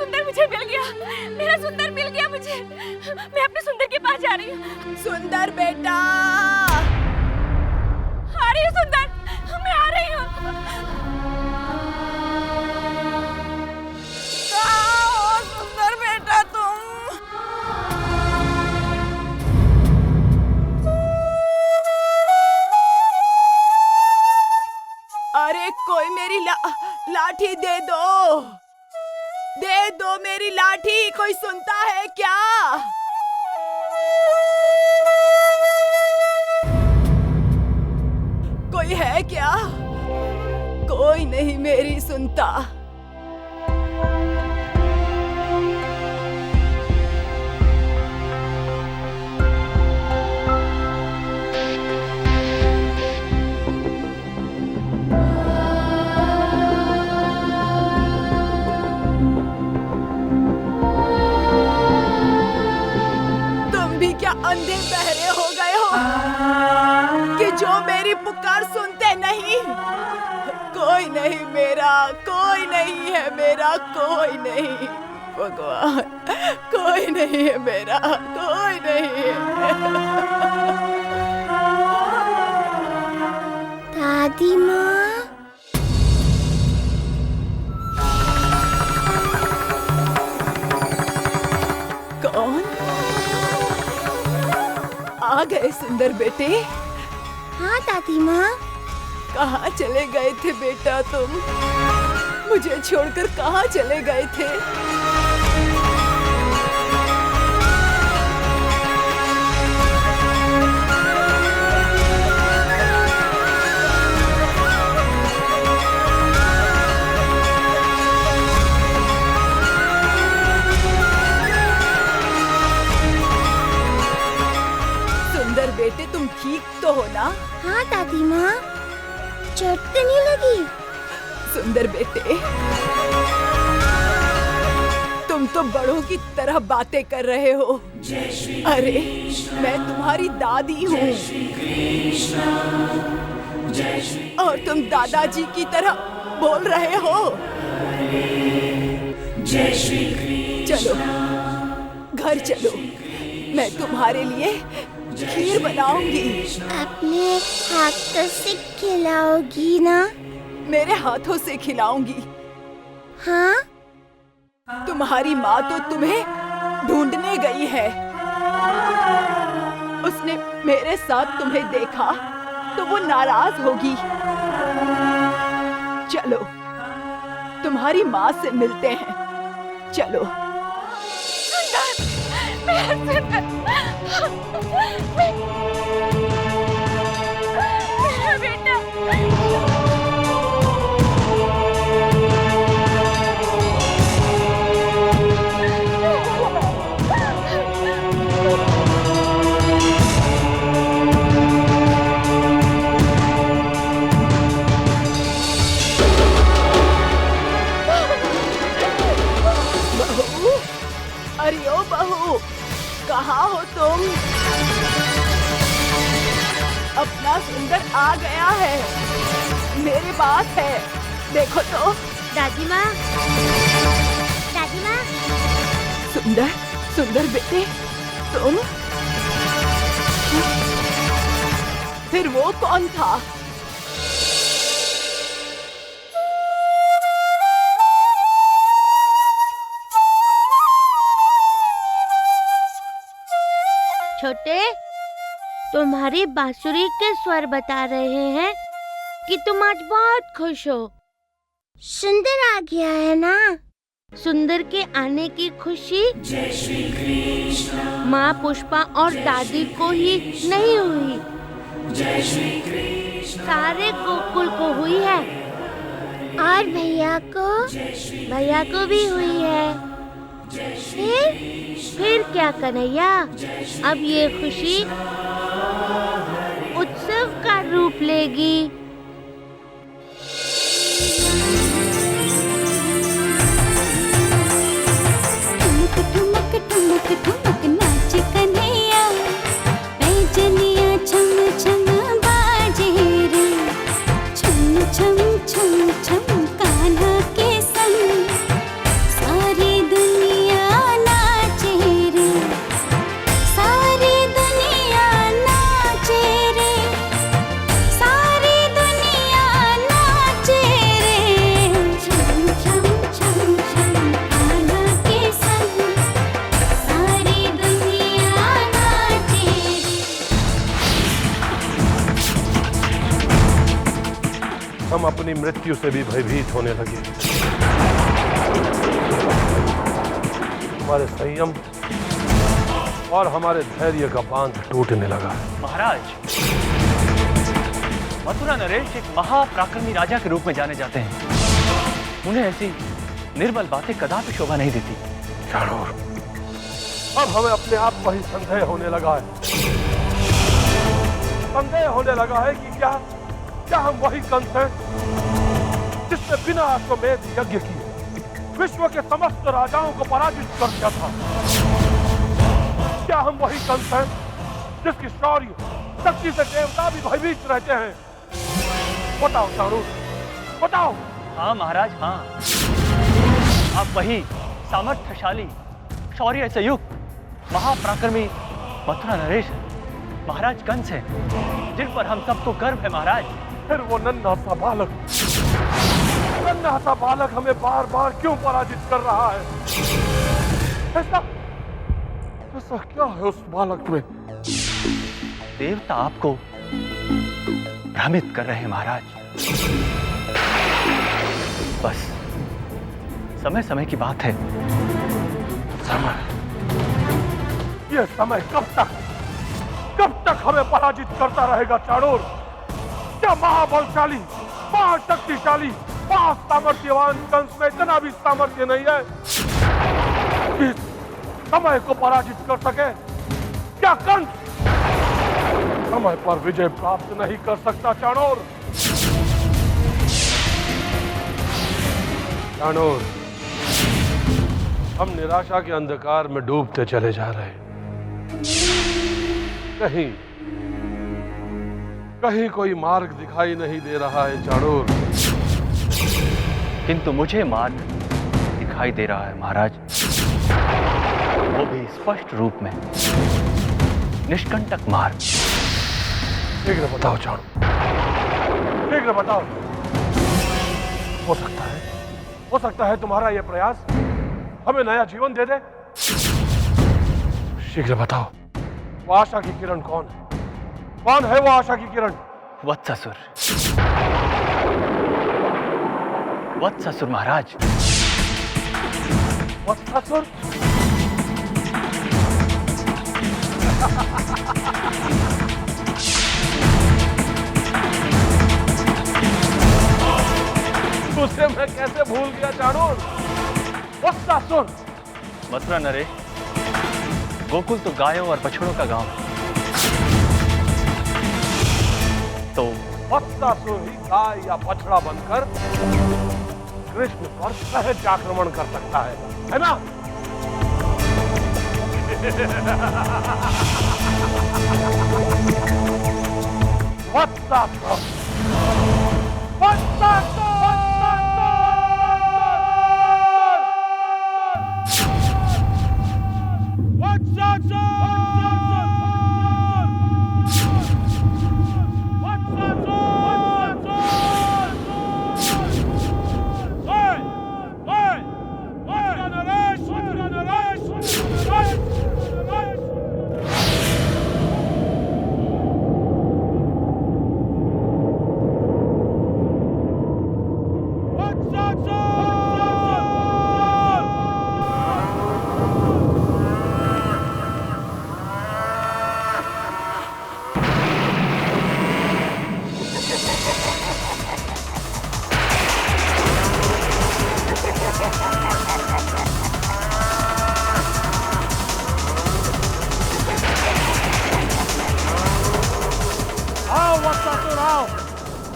सुंदर मुझे मिल गया, मेरा सुंदर मिल गया मुझे। मैं अपने सुंदर के पास जा रही हूँ। सुंदर बेटा, आ रही हूँ सुंदर, मैं आ रही हूँ। कहाँ हो सुंदर बेटा तुम? अरे कोई मेरी लाठी दे दो, दे दो मेरी लाठी। कोई सुनता है क्या? कोई है क्या? कोई नहीं मेरी सुनता। क्या अंधे बहरे हो गए हो कि जो मेरी पुकार सुनते नहीं? कोई नहीं मेरा, कोई नहीं है मेरा, कोई नहीं भगवान, कोई नहीं है मेरा, कोई नहीं है। दादी माँ, कौन आ गए सुंदर बेटे? हाँ दादी माँ। कहाँ चले गए थे बेटा तुम? मुझे छोड़कर कहाँ चले गए थे? सुंदर बेटे तुम ठीक तो हो ना? हाँ दादी माँ, चोट तो नहीं लगी? सुंदर बेटे, तुम तो बड़ों की तरह बातें कर रहे हो। अरे मैं तुम्हारी दादी हूँ और तुम दादाजी की तरह बोल रहे हो। चलो घर चलो, मैं तुम्हारे लिए खीर बनाऊंगी। अपने हाथों से खिलाओगी ना? मेरे हाथों से खिलाऊंगी। हाँ? तुम्हारी माँ तो तुम्हें ढूंढने गई है। उसने मेरे साथ तुम्हें देखा तो वो नाराज होगी। चलो तुम्हारी माँ से मिलते हैं, चलो। मेरा बेटा, बहू, अरे ओ बहू, कहाँ हो तुम? अपना सुंदर आ गया है, मेरे पास है, देखो तो। दादी माँ, दादी माँ। सुंदर, सुंदर बेटे, तुम? फिर वो कौन था? छोटे, तुम्हारी बांसुरी के स्वर बता रहे हैं कि तुम आज बहुत खुश हो। सुंदर आ गया है ना? सुंदर के आने की खुशी जय श्री कृष्ण माँ पुष्पा और दादी को ही नहीं हुई, जय श्री कृष्ण सारे गोकुल को हुई है। और भैया को भी हुई है। फिर क्या कन्हैया, अब ये खुशी उत्सव का रूप लेगी। ठुमक ठुमक ठुमक नाच कन्हैया, पैजनिया छम छम बाजे रे, छम छम छम छम कान्हा के संग सारी दुनिया हम अपनी मृत्यु से भी भयभीत होने लगे। हमारे संयम और हमारे धैर्य का बांध टूटने लगा है। महाराज, मथुरा नरेश एक महापराक्रमी राजा के रूप में जाने जाते हैं। उन्हें ऐसी निर्बल बातें कदापि शोभा नहीं देती। चाणूर, अब हमें अपने आप पर ही संदेह होने लगा है। संदेह होने लगा है कि क्या हम वही कंस हैं जिसने बिना अश्वमेध यज्ञ किए विश्व के समस्त राजाओं को पराजित कर दिया था? क्या हम वही कंस हैं जिसकी शौर्य शक्ति से देवता भी भयभीत रहते हैं? बताओ चाणूर, बताओ। हाँ महाराज, हाँ, आप वही सामर्थ्यशाली, शौर्य से युक्त महापराक्रमी मथुरा नरेश महाराज कंस है, जिन पर हम सबको गर्व है महाराज। फिर वो नन्हा सा बालक हमें बार बार क्यों पराजित कर रहा है? ऐसा क्या है उस बालक में? देवता आपको भ्रमित कर रहे हैं महाराज। बस समय समय की बात है। समय? ये समय कब तक हमें पराजित करता रहेगा चाणूर? क्या महाबलशाली, महाशक्तिशाली, महासामर्थ्यवान कंस में इतना भी सामर्थ्य नहीं है कि समय को पराजित कर सके? क्या कंस समय पर विजय प्राप्त नहीं कर सकता? चाणूर, चाणूर, हम निराशा के अंधकार में डूबते चले जा रहे हैं। कहीं कोई मार्ग दिखाई नहीं दे रहा है चाणूर। किंतु मुझे मार्ग दिखाई दे रहा है महाराज, वो भी स्पष्ट रूप में, निष्कंटक मार्ग। शीघ्र बताओ चाणूर, शीघ्र बताओ। हो सकता है तुम्हारा यह प्रयास हमें नया जीवन दे दे। शीघ्र बताओ, वो आशा की किरण कौन है? कौन है वो आशा की किरण? वत्सासुर, वत्सासुर महाराज। वत्सासुर? उसे मैं कैसे भूल गया चाणूर? वत्सासुर! मथुरा नरेश, गोकुल तो गायों और बछड़ों का गांव है, तो वत्सासुर ही गाय या बछड़ा बनकर कृष्ण पर सहज आक्रमण कर सकता है ना? वत्सासुर! वत्सासुर!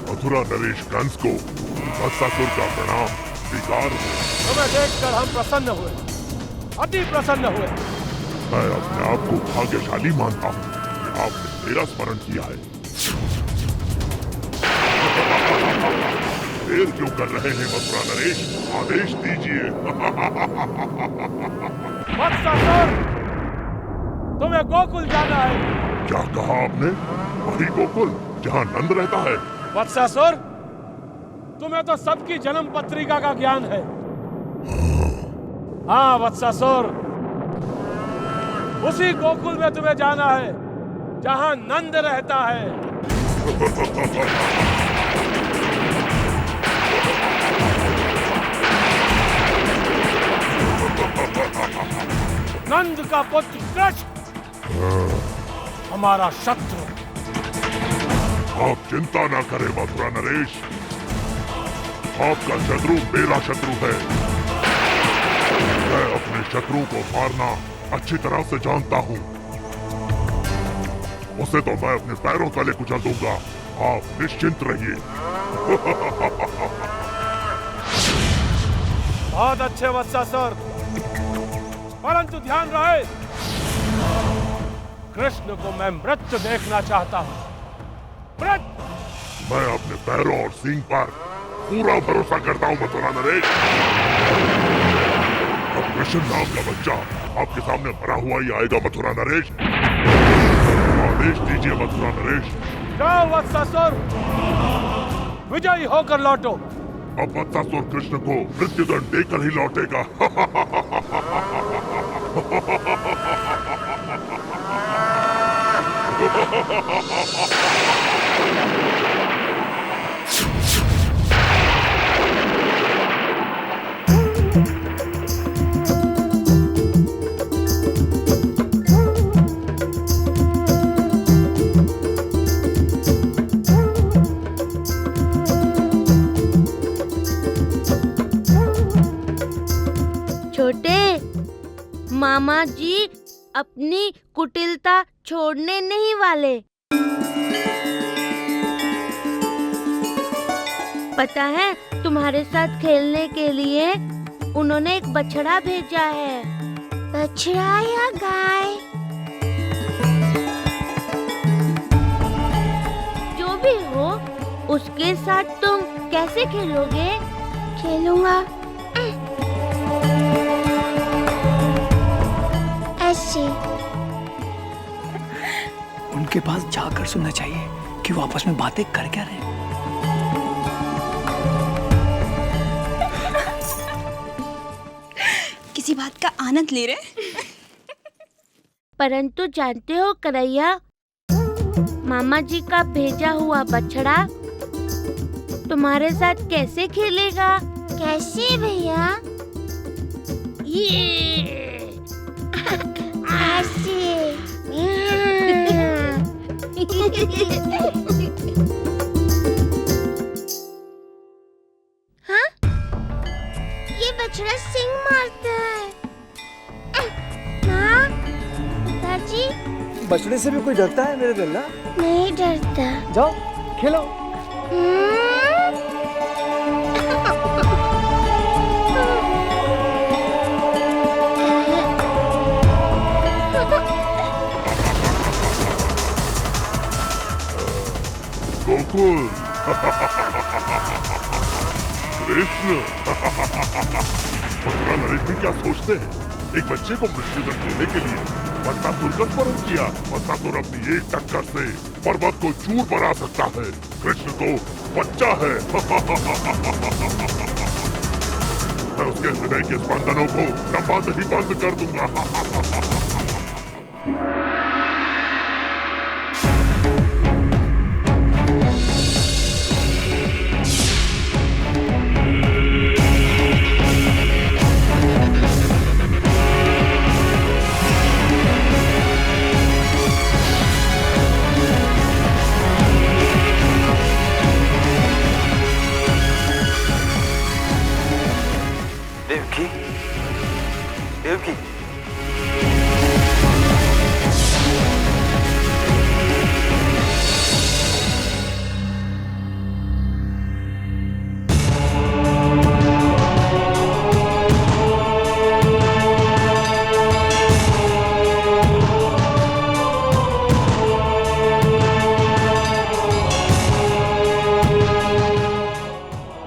मथुरा नरेश कंस को वत्सासुर का प्रणाम स्वीकार हो। तुम्हें देखकर हम प्रसन्न हुए, अति प्रसन्न हुए। मैं अपने आप को भाग्यशाली मानता हूँ कि आपने मेरा स्मरण किया है। देर क्यों कर रहे हैं मथुरा नरेश? आदेश दीजिए। वत्सासुर, तुम्हें गोकुल जाना है। क्या कहा आपने? वही गोकुल जहाँ नंद रहता है? वत्सासुर, तुम्हें तो सबकी जन्म पत्रिका का ज्ञान है। हाँ वत्सासुर, उसी गोकुल में तुम्हें जाना है जहां नंद रहता है। नंद का पुत्र कृष्ण हमारा शत्रु। आप चिंता ना करें मथुरा नरेश, आपका शत्रु मेरा शत्रु है। मैं अपने शत्रु को मारना अच्छी तरह से जानता हूँ। उसे तो मैं अपने पैरों तले कुचल दूंगा, आप निश्चिंत रहिए। बहुत अच्छे वत्सासुर, परंतु ध्यान रहे, कृष्ण को मैं मृत्यु देखना चाहता हूँ। मैं अपने पैरों और सींग पर पूरा भरोसा करता हूँ मथुरा नरेश। अब कृष्ण नाम का बच्चा आपके सामने मरा हुआ ही आएगा मथुरा नरेश। आदेश दीजिए मथुरा नरेश। जाओ वत्सासुर, विजयी होकर लौटो। अब वत्सासुर कृष्ण को मृत्युदंड देकर ही लौटेगा। छोटे, मामा जी अपनी कुटिलता छोड़ने नहीं वाले। पता है, तुम्हारे साथ खेलने के लिए उन्होंने एक बछड़ा भेजा है। बछड़ा या गाय? जो भी हो, उसके साथ तुम कैसे खेलोगे? खेलूंगा ऐसे। उनके पास जाकर सुनना चाहिए कि वो आपस में बातें कर क्या रहे हैं। किसी बात का आनंद ले रहे। परंतु जानते हो कन्हैया, मामा जी का भेजा हुआ बछड़ा तुम्हारे साथ कैसे खेलेगा? कैसे भैया? ये ऐसे। हाँ? ये बछड़ा सिंग मारता है। हाँ? पिताजी? बछड़े से भी कोई डरता है मेरे दिल ना? नहीं डरता। जाओ खेलो। गोकुल, कृष्ण, मथुरा नरेश भी क्या सोचते हैं? एक बच्चे को मृत्युदंड देने के लिए वत्सासुर का स्मरण किया। वत्सासुर अपनी एक टक्कर से पर्वत को चूर बना सकता है। कृष्ण तो बच्चा है। मैं उसके हृदय के स्पंदनों को दबाते ही बंद कर दूंगा। देवकी,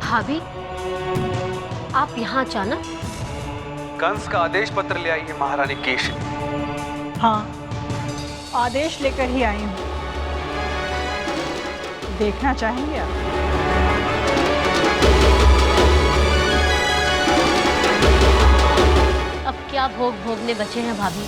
भाभी, आप यहाँ अचानक? कंस का आदेश पत्र ले आई है महारानी केशरी। हाँ, आदेश लेकर ही आई हूँ। देखना चाहेंगे आप? अब क्या भोग भोगने बचे हैं भाभी?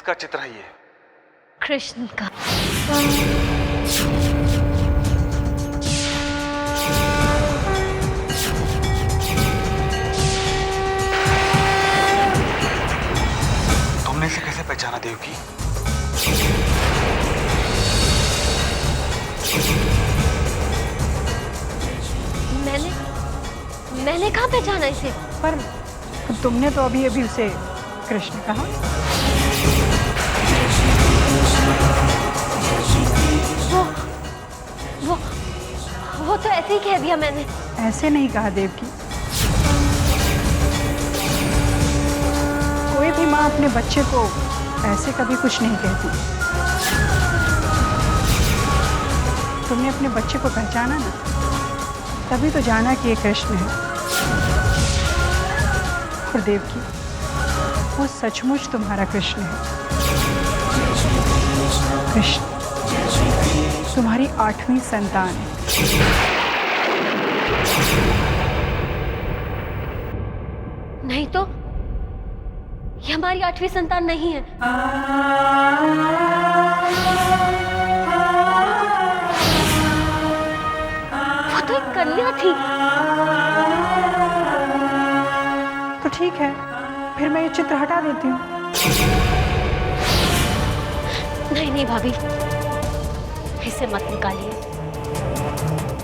किसका चित्र है ये? कृष्ण का। तुमने इसे कैसे पहचाना देवकी? मैंने कहाँ पहचाना इसे? पर तुमने तो अभी अभी उसे कृष्ण कहा। वो तो ऐसे ही कह दिया मैंने। ऐसे नहीं कहा देवकी। कोई भी माँ अपने बच्चे को ऐसे कभी कुछ नहीं कहती। तुमने अपने बच्चे को पहचाना ना, तभी तो जाना कि ये कृष्ण है। और देवकी, वो सचमुच तुम्हारा कृष्ण है। कृष्ण तुम्हारी 8वीं संतान है। नहीं तो ये हमारी 8वीं संतान नहीं है। वो तो एक कन्या थी। तो ठीक है, फिर मैं ये चित्र हटा देती हूँ। नहीं भाभी, इसे मत निकालिए,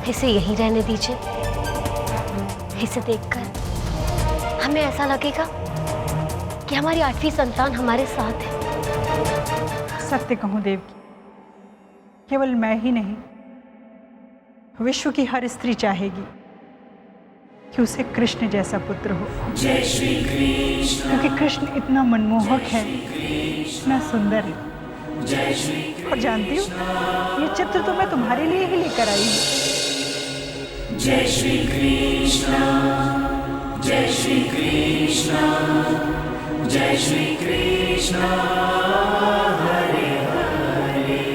इसे यहीं रहने दीजिए। इसे देखकर हमें ऐसा लगेगा कि हमारी 8वीं संतान हमारे साथ है। सत्य कहूँ देवकी, केवल मैं ही नहीं, विश्व की हर स्त्री चाहेगी कि उसे कृष्ण जैसा पुत्र हो। जय श्री कृष्ण। क्योंकि कृष्ण इतना मनमोहक है, इतना सुंदर है। जय श्री। और जानती हो, ये चित्र तो मैं तुम्हारे लिए ही लेकर आई हूँ। जय श्री कृष्ण, जय श्री कृष्ण, जय श्री कृष्ण, हरे हरे।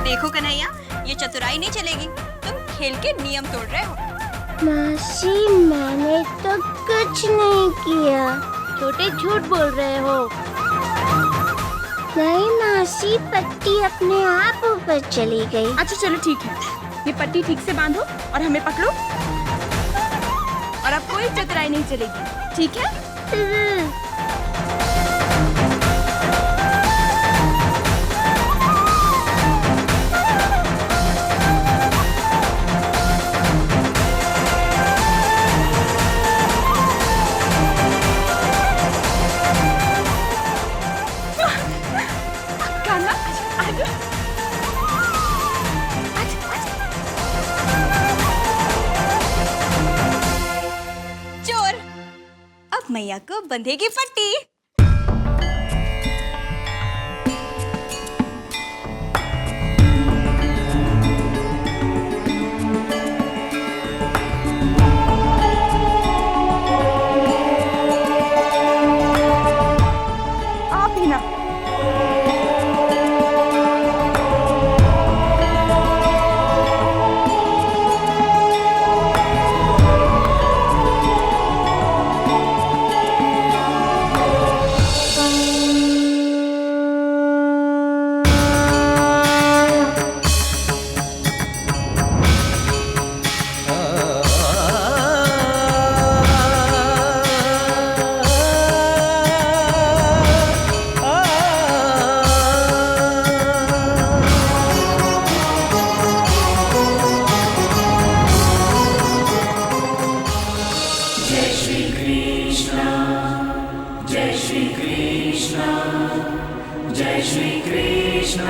देखो कन्हैया, ये चतुराई नहीं चलेगी। तुम खेल के नियम तोड़ रहे हो। मासी, मैंने तो कुछ नहीं किया। छोटे झूठ बोल रहे हो। नहीं मासी, पट्टी अपने आप ऊपर चली गई। अच्छा चलो ठीक है, ये पट्टी ठीक से बांधो और हमें पकड़ो, और अब कोई चतुराई नहीं चलेगी, ठीक है? चोर, अब मैया को बंधेगी पट्टी। आप ही ना। जय श्री कृष्ण,